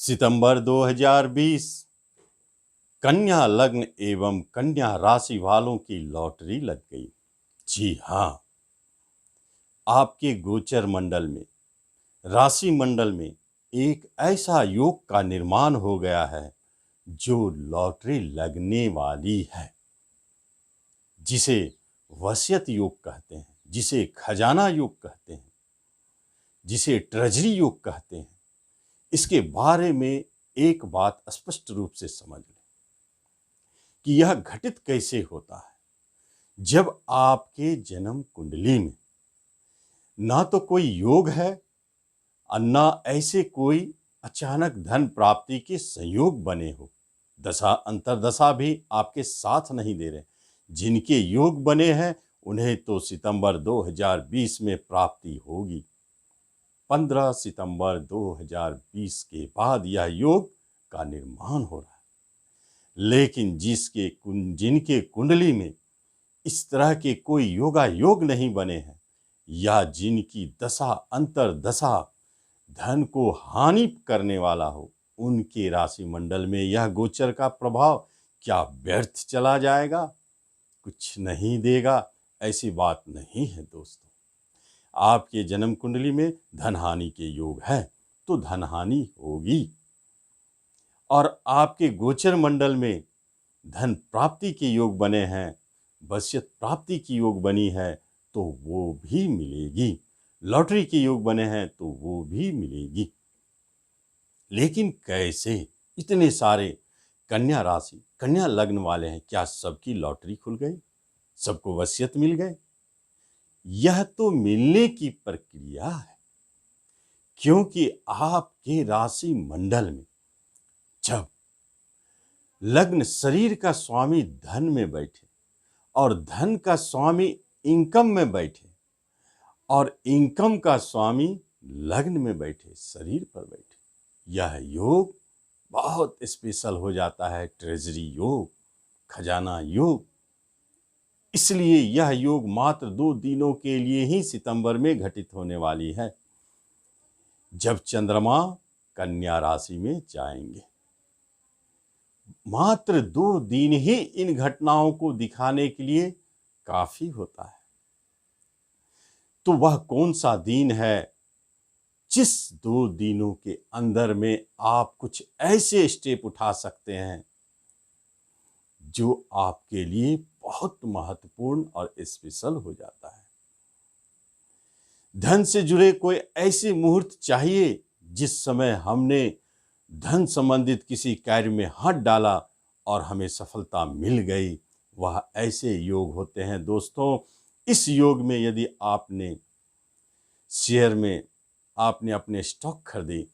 सितंबर 2020 कन्या लग्न एवं कन्या राशि वालों की लॉटरी लग गई। जी हाँ, आपके गोचर मंडल में, राशि मंडल में एक ऐसा योग का निर्माण हो गया है जो लॉटरी लगने वाली है, जिसे वसीयत योग कहते हैं, जिसे खजाना योग कहते हैं, जिसे ट्रेजरी योग कहते हैं। इसके बारे में एक बात स्पष्ट रूप से समझ लें कि यह घटित कैसे होता है। जब आपके जन्म कुंडली में ना तो कोई योग है और ना ऐसे कोई अचानक धन प्राप्ति के संयोग बने हो, दशा अंतरदशा भी आपके साथ नहीं दे रहे। जिनके योग बने हैं उन्हें तो सितंबर 2020 में प्राप्ति होगी। 15 सितंबर 2020 के बाद यह योग का निर्माण हो रहा है। लेकिन जिनके कुंडली में इस तरह के कोई योग नहीं बने हैं, या जिनकी दशा अंतरदशा धन को हानि करने वाला हो, उनके राशि मंडल में यह गोचर का प्रभाव क्या व्यर्थ चला जाएगा, कुछ नहीं देगा? ऐसी बात नहीं है दोस्तों। आपके जन्म कुंडली में धन हानि के योग है तो धन हानि होगी, और आपके गोचर मंडल में धन प्राप्ति के योग बने हैं, वसीयत प्राप्ति की योग बनी है तो वो भी मिलेगी, लॉटरी के योग बने हैं तो वो भी मिलेगी। लेकिन कैसे? इतने सारे कन्या राशि, कन्या लग्न वाले हैं, क्या सबकी लॉटरी खुल गई, सबको वसीयत मिल गए? यह तो मिलने की प्रक्रिया है, क्योंकि आपके राशि मंडल में जब लग्न शरीर का स्वामी धन में बैठे और धन का स्वामी इनकम में बैठे और इनकम का स्वामी लग्न में बैठे, शरीर पर बैठे, यह योग बहुत स्पेशल हो जाता है, ट्रेजरी योग, खजाना योग। इसलिए यह योग मात्र 2 दिनों के लिए ही सितंबर में घटित होने वाली है, जब चंद्रमा कन्या राशि में जाएंगे। मात्र 2 दिन ही इन घटनाओं को दिखाने के लिए काफी होता है। तो वह कौन सा दिन है जिस 2 दिनों के अंदर में आप कुछ ऐसे स्टेप उठा सकते हैं जो आपके लिए बहुत महत्वपूर्ण और स्पेशल हो जाता है। धन से जुड़े कोई ऐसे मुहूर्त चाहिए जिस समय हमने धन संबंधित किसी कार्य में हाथ डाला और हमें सफलता मिल गई, वह ऐसे योग होते हैं दोस्तों। इस योग में यदि आपने शेयर में आपने अपने स्टॉक खरीदे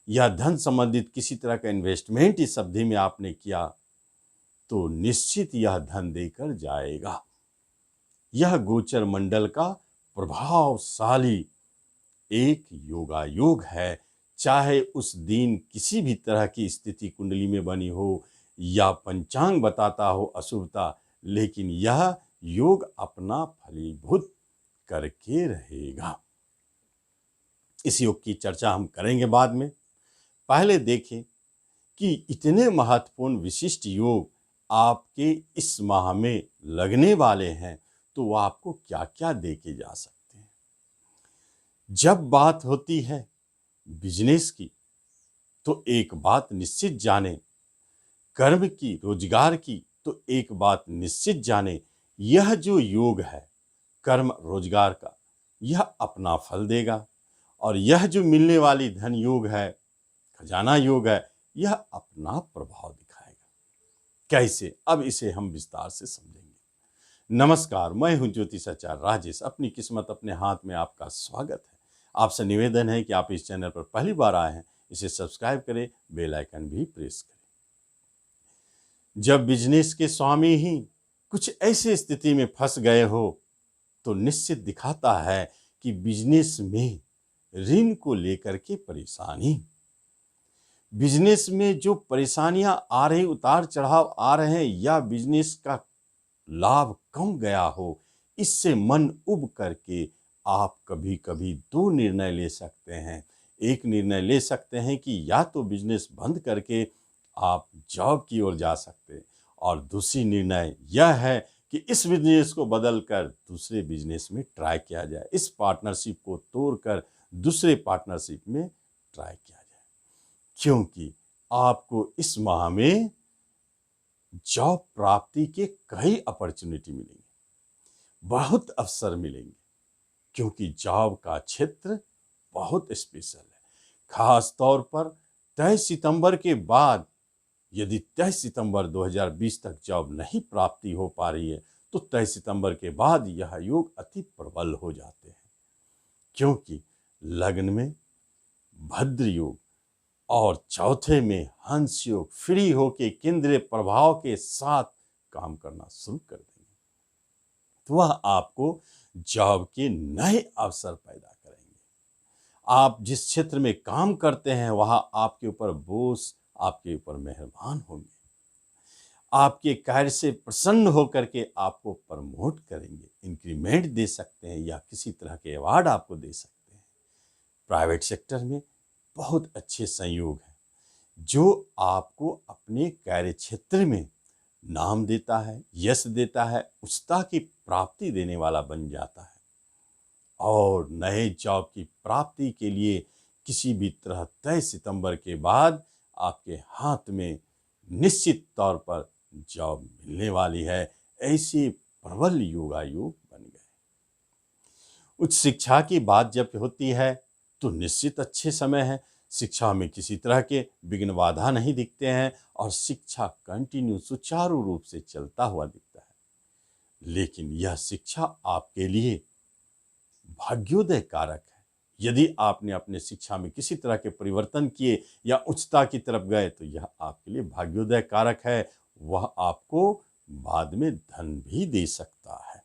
या धन संबंधित किसी तरह का इन्वेस्टमेंट इस अवधि में आपने किया, तो निश्चित यह धन देकर जाएगा। यह गोचर मंडल का प्रभावशाली एक योग है, चाहे उस दिन किसी भी तरह की स्थिति कुंडली में बनी हो या पंचांग बताता हो अशुभता, लेकिन यह योग अपना फलीभूत करके रहेगा। इस योग की चर्चा हम करेंगे बाद में। पहले देखें कि इतने महत्वपूर्ण विशिष्ट योग आपके इस माह में लगने वाले हैं, तो वो आपको क्या क्या दे के जा सकते हैं। जब बात होती है बिजनेस की, तो एक बात निश्चित जाने, कर्म की, रोजगार की, तो एक बात निश्चित जाने, यह जो योग है कर्म रोजगार का, यह अपना फल देगा, और यह जो मिलने वाली धन योग है, खजाना योग है, यह अपना प्रभाव दिखाएगा। कैसे? अब इसे हम विस्तार से समझेंगे। नमस्कार, मैं हूं ज्योतिषाचार्य राजेश। अपनी किस्मत अपने हाथ में आपका स्वागत है। आपसे निवेदन है कि आप इस चैनल पर पहली बार आए हैं, इसे सब्सक्राइब करें, बेल आइकन भी प्रेस करें। जब बिजनेस के स्वामी ही कुछ ऐसी स्थिति में फंस गए हो, तो निश्चित दिखाता है कि बिजनेस में ऋण को लेकर के परेशानी, बिजनेस में जो परेशानियां आ रही, उतार चढ़ाव आ रहे हैं, या बिजनेस का लाभ कम गया हो, इससे मन उब करके आप कभी कभी 2 निर्णय ले सकते हैं। एक निर्णय ले सकते हैं कि या तो बिजनेस बंद करके आप जॉब की ओर जा सकते हैं, और दूसरी निर्णय यह है कि इस बिजनेस को बदलकर दूसरे बिजनेस में ट्राई किया जाए, इस पार्टनरशिप को तोड़कर दूसरे पार्टनरशिप में ट्राई किया जाए, क्योंकि आपको इस माह में जॉब प्राप्ति के कई अपॉर्चुनिटी मिलेंगे, बहुत अवसर मिलेंगे, क्योंकि जॉब का क्षेत्र बहुत स्पेशल है। खास तौर पर 23 सितंबर के बाद, यदि 23 सितंबर 2020 तक जॉब नहीं प्राप्ति हो पा रही है, तो 23 सितंबर के बाद यह योग अति प्रबल हो जाते हैं, क्योंकि लग्न में भद्र योग और चौथे में हंस योग फ्री होके केंद्रीय प्रभाव के साथ काम करना शुरू कर देंगे। तो वह आपको जॉब के नए अवसर पैदा करेंगे। आप जिस क्षेत्र में काम करते हैं वहां आपके ऊपर बॉस आपके ऊपर मेहरबान होंगे, आपके कार्य से प्रसन्न होकर के आपको प्रमोट करेंगे, इंक्रीमेंट दे सकते हैं या किसी तरह के अवार्ड आपको दे सकते हैं। प्राइवेट सेक्टर में बहुत अच्छे संयोग हैं जो आपको अपने कार्य क्षेत्र में नाम देता है, यश देता है, उच्चता की प्राप्ति देने वाला बन जाता है। और नए जॉब की प्राप्ति के लिए किसी भी तरह 23 सितंबर के बाद आपके हाथ में निश्चित तौर पर जॉब मिलने वाली है। ऐसे प्रबल योगायोग बन गए। उच्च शिक्षा की बात जब होती है तो निश्चित अच्छे समय है। शिक्षा में किसी तरह के विघ्न बाधा नहीं दिखते हैं और शिक्षा कंटिन्यू सुचारू रूप से चलता हुआ दिखता है। लेकिन यह शिक्षा आपके लिए भाग्योदय कारक है। यदि आपने अपने शिक्षा में किसी तरह के परिवर्तन किए या उच्चता की तरफ गए तो यह आपके लिए भाग्योदय कारक है। वह आपको बाद में धन भी दे सकता है।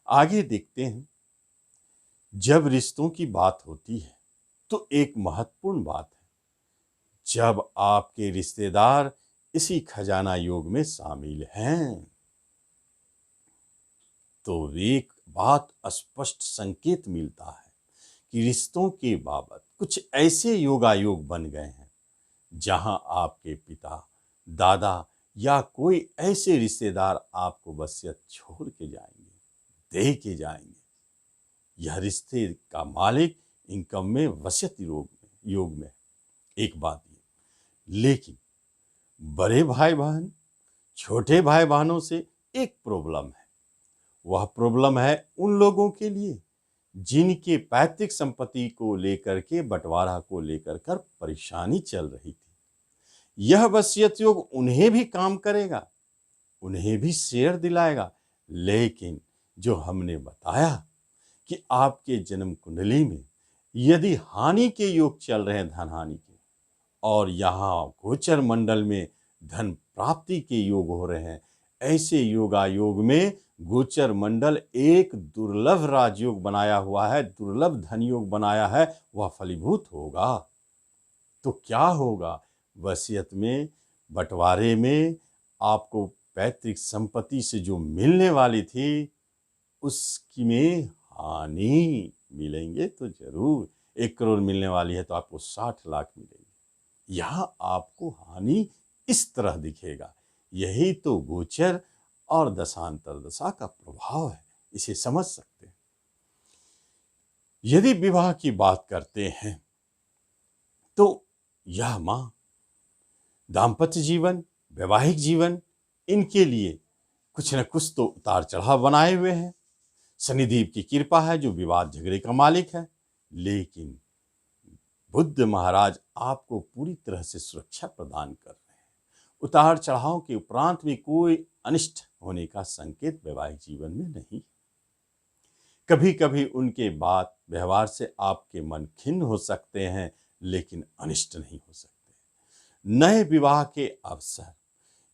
आगे देखते हैं, जब रिश्तों की बात होती है तो एक महत्वपूर्ण बात है, जब आपके रिश्तेदार इसी खजाना योग में शामिल हैं तो एक बात स्पष्ट संकेत मिलता है कि रिश्तों के बाबत कुछ ऐसे योगायोग बन गए हैं जहां आपके पिता, दादा या कोई ऐसे रिश्तेदार आपको वसीयत छोड़ के जाएंगे, दे के जाएंगे। यह रिश्ते का मालिक इनकम में वसीयत योग में एक बात ये, लेकिन बड़े भाई बहन छोटे भाई बहनों से एक प्रॉब्लम है। वह प्रॉब्लम है उन लोगों के लिए जिनके पैतृक संपत्ति को लेकर के, बंटवारा को लेकर कर परेशानी चल रही थी। यह वसीयत योग उन्हें भी काम करेगा, उन्हें भी शेयर दिलाएगा, लेकिन जो हमने बताया कि आपके जन्म कुंडली में यदि हानि के योग चल रहे हैं, धन हानि के, और यहाँ गोचर मंडल में धन प्राप्ति के योग हो रहे हैं, ऐसे योगायोग में गोचर मंडल एक दुर्लभ राजयोग बनाया हुआ है, दुर्लभ धन योग बनाया है, वह फलीभूत होगा। तो क्या होगा? वसीयत में, बंटवारे में आपको पैतृक संपत्ति से जो मिलने वाली थी उसकी में हानि मिलेंगे तो जरूर। 1 करोड़ मिलने वाली है तो आपको 60 लाख मिलेंगे। यहाँ आपको हानि इस तरह दिखेगा। यही तो गोचर और दशांतर दशा का प्रभाव है, इसे समझ सकते हैं। यदि विवाह की बात करते हैं तो यह माह दाम्पत्य जीवन, वैवाहिक जीवन, इनके लिए कुछ न कुछ तो उतार चढ़ाव बनाए हुए हैं। शनिदेव की कृपा है जो विवाद झगड़े का मालिक है, लेकिन बुद्ध महाराज आपको पूरी तरह से सुरक्षा प्रदान कर रहे हैं। उतार चढ़ाव के उपरांत भी कोई अनिष्ट होने का संकेत वैवाहिक जीवन में नहीं। कभी कभी उनके बात व्यवहार से आपके मन खिन्न हो सकते हैं, लेकिन अनिष्ट नहीं हो सकते। नए विवाह के अवसर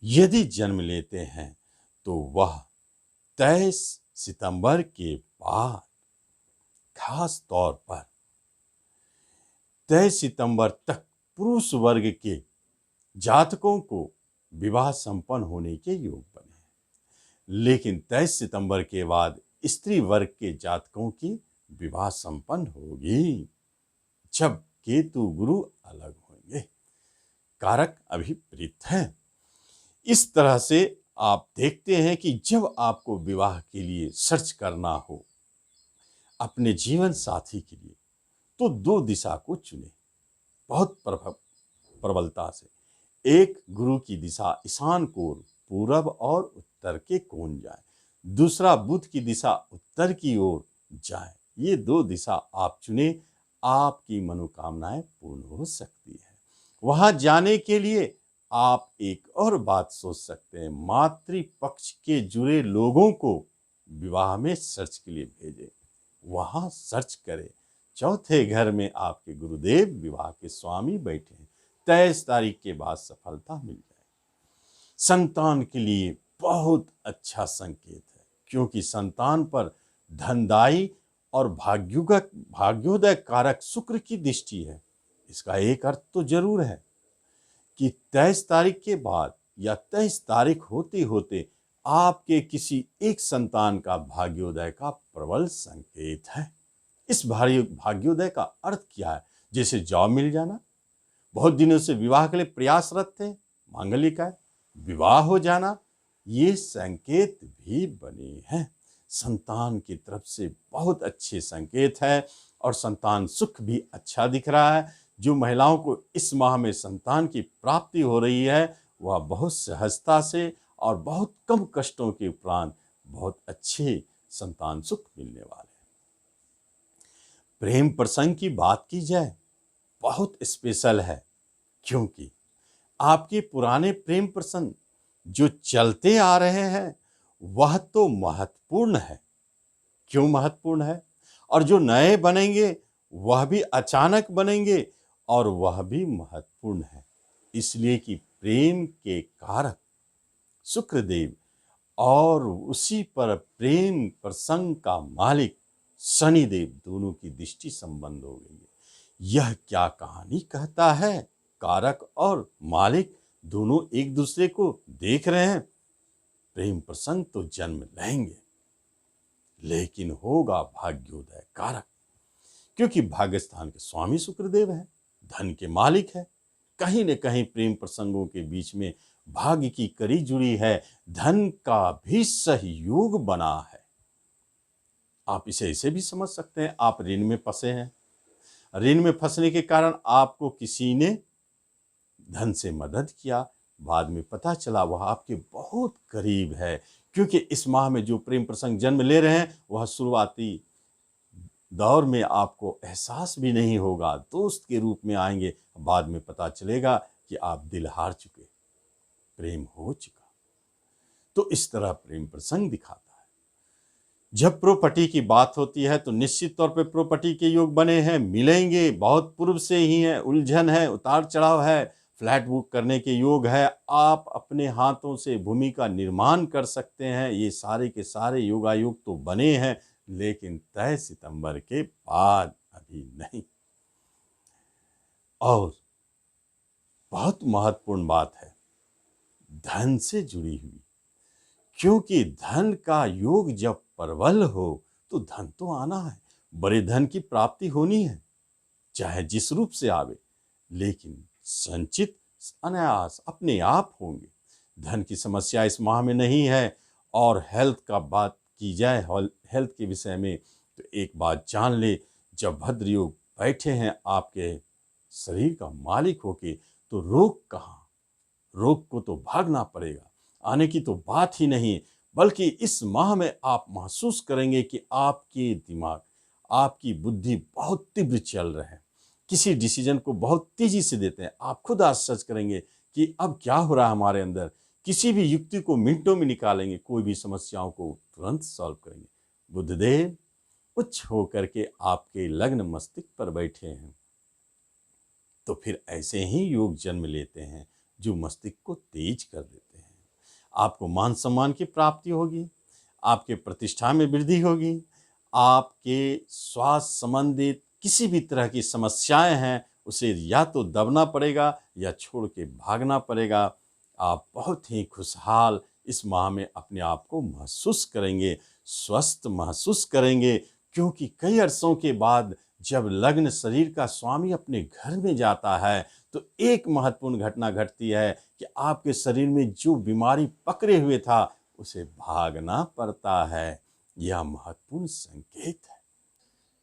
यदि जन्म लेते हैं तो वह 23 सितंबर के बाद, खास तौर पर 23 सितंबर तक पुरुष वर्ग के जातकों को विवाह संपन्न होने के योग बने हैं, लेकिन 23 सितंबर के बाद स्त्री वर्ग के जातकों की विवाह संपन्न होगी। जब केतु गुरु अलग होंगे। कारक अभिप्रीत है। इस तरह से आप देखते हैं कि जब आपको विवाह के लिए सर्च करना हो अपने जीवन साथी के लिए, तो दो दिशा को चुने बहुत प्रबलता से। एक, गुरु की दिशा ईशान कोण पूरब और उत्तर के कोण जाए। दूसरा, बुध की दिशा उत्तर की ओर जाए। ये दो दिशा आप चुने, आपकी मनोकामनाएं पूर्ण हो सकती है। वहां जाने के लिए आप एक और बात सोच सकते हैं, मातृपक्ष के जुड़े लोगों को विवाह में सर्च के लिए भेजें, वहां सर्च करें। चौथे घर में आपके गुरुदेव विवाह के स्वामी बैठे हैं, 23 तारीख के बाद सफलता मिल जाए। संतान के लिए बहुत अच्छा संकेत है, क्योंकि संतान पर धनदायी और भाग्योदय कारक शुक्र की दृष्टि है। इसका एक अर्थ तो जरूर है कि 23 तारीख के बाद या 23 तारीख होते होते आपके किसी एक संतान का भाग्योदय का प्रबल संकेत है। इस भाग्योदय का अर्थ क्या है? जैसे जॉब मिल जाना, बहुत दिनों से विवाह के लिए प्रयासरत थे, मांगल्य का विवाह हो जाना, ये संकेत भी बने हैं। संतान की तरफ से बहुत अच्छे संकेत है और संतान सुख भी अच्छा दिख रहा है। जो महिलाओं को इस माह में संतान की प्राप्ति हो रही है, वह बहुत सहजता से और बहुत कम कष्टों के उपरांत बहुत अच्छे संतान सुख मिलने वाले हैं। प्रेम प्रसंग की बात की जाए, बहुत स्पेशल है, क्योंकि आपके पुराने प्रेम प्रसंग जो चलते आ रहे हैं वह तो महत्वपूर्ण है। क्यों महत्वपूर्ण है? और जो नए बनेंगे वह भी अचानक बनेंगे और वह भी महत्वपूर्ण है, इसलिए कि प्रेम के कारक शुक्रदेव और उसी पर प्रेम प्रसंग का मालिक शनिदेव दोनों की दृष्टि संबंध हो गई है। यह क्या कहानी कहता है? कारक और मालिक दोनों एक दूसरे को देख रहे हैं, प्रेम प्रसंग तो जन्म लेंगे, लेकिन होगा भाग्योदय कारक, क्योंकि भाग्यस्थान के स्वामी शुक्रदेव है, धन के मालिक है। कहीं न कहीं प्रेम प्रसंगों के बीच में भाग्य की कड़ी जुड़ी है, धन का भी सहयोग बना है। आप इसे ऐसे भी समझ सकते हैं, आप ऋण में फंसे हैं, ऋण में फंसने के कारण आपको किसी ने धन से मदद किया, बाद में पता चला वह आपके बहुत करीब है, क्योंकि इस माह में जो प्रेम प्रसंग जन्म ले रहे हैं वह शुरुआती दौर में आपको एहसास भी नहीं होगा, दोस्त के रूप में आएंगे, बाद में पता चलेगा कि आप दिल हार चुके, प्रेम हो चुका। तो इस तरह प्रेम प्रसंग दिखाता है। जब प्रॉपर्टी की बात होती है तो निश्चित तौर पे प्रॉपर्टी के योग बने हैं, मिलेंगे, बहुत पूर्व से ही है, उलझन है, उतार चढ़ाव है, फ्लैट बुक करने के योग है, आप अपने हाथों से भूमि का निर्माण कर सकते हैं, ये सारे के सारे योगायोग तो बने हैं, लेकिन 23 सितंबर के बाद अभी नहीं। और बहुत महत्वपूर्ण बात है धन से जुड़ी हुई, क्योंकि धन का योग जब प्रबल हो तो धन तो आना है, बड़े धन की प्राप्ति होनी है, चाहे जिस रूप से आवे, लेकिन संचित अनायास अपने आप होंगे। धन की समस्या इस माह में नहीं है। और हेल्थ का बात की जाए, हेल्थ के विषय में, तो एक बात जान ले, जब भद्र योग बैठे हैं आपके शरीर का मालिक होके, तो रोग कहाँ, रोग को तो भागना पड़ेगा, आने की तो बात ही नहीं। बल्कि इस माह में आप महसूस करेंगे कि आपके दिमाग, आपकी बुद्धि बहुत तीव्र चल रहे हैं, किसी डिसीजन को बहुत तेजी से देते हैं। आप खुद आश्चर्य करेंगे कि अब क्या हो रहा है हमारे अंदर, किसी भी युक्ति को मिनटों में निकालेंगे, कोई भी समस्याओं को तुरंत सॉल्व करेंगे। बुद्धदेव उच्च होकर के आपके लग्न मस्तिष्क पर बैठे हैं, तो फिर ऐसे ही योग जन्म लेते हैं जो मस्तिष्क को तेज कर देते हैं। आपको मान सम्मान की प्राप्ति होगी, आपके प्रतिष्ठा में वृद्धि होगी, आपके स्वास्थ्य संबंधित किसी भी तरह की समस्याएं हैं उसे या तो दबना पड़ेगा या छोड़ के भागना पड़ेगा। आप बहुत ही खुशहाल इस माह में अपने आप को महसूस करेंगे, स्वस्थ महसूस करेंगे, क्योंकि कई अरसों के बाद जब लग्न शरीर का स्वामी अपने घर में जाता है तो एक महत्वपूर्ण घटना घटती है कि आपके शरीर में जो बीमारी पकड़े हुए था उसे भागना पड़ता है। यह महत्वपूर्ण संकेत है।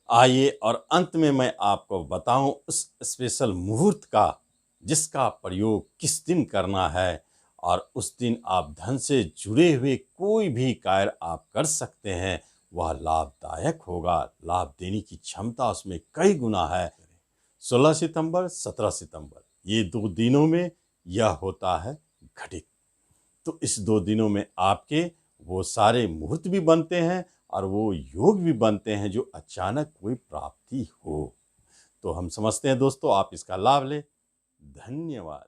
आइए और अंत में मैं आपको बताऊं उस स्पेशल मुहूर्त का जिसका प्रयोग किस दिन करना है, और उस दिन आप धन से जुड़े हुए कोई भी कार्य आप कर सकते हैं, वह लाभदायक होगा। लाभ देने की क्षमता उसमें कई गुना है। 16 सितंबर 17 सितंबर ये 2 दिनों में यह होता है घटित। तो इस 2 दिनों में आपके वो सारे मुहूर्त भी बनते हैं और वो योग भी बनते हैं जो अचानक कोई प्राप्ति हो। तो हम समझते हैं दोस्तों आप इसका लाभ लें। धन्यवाद।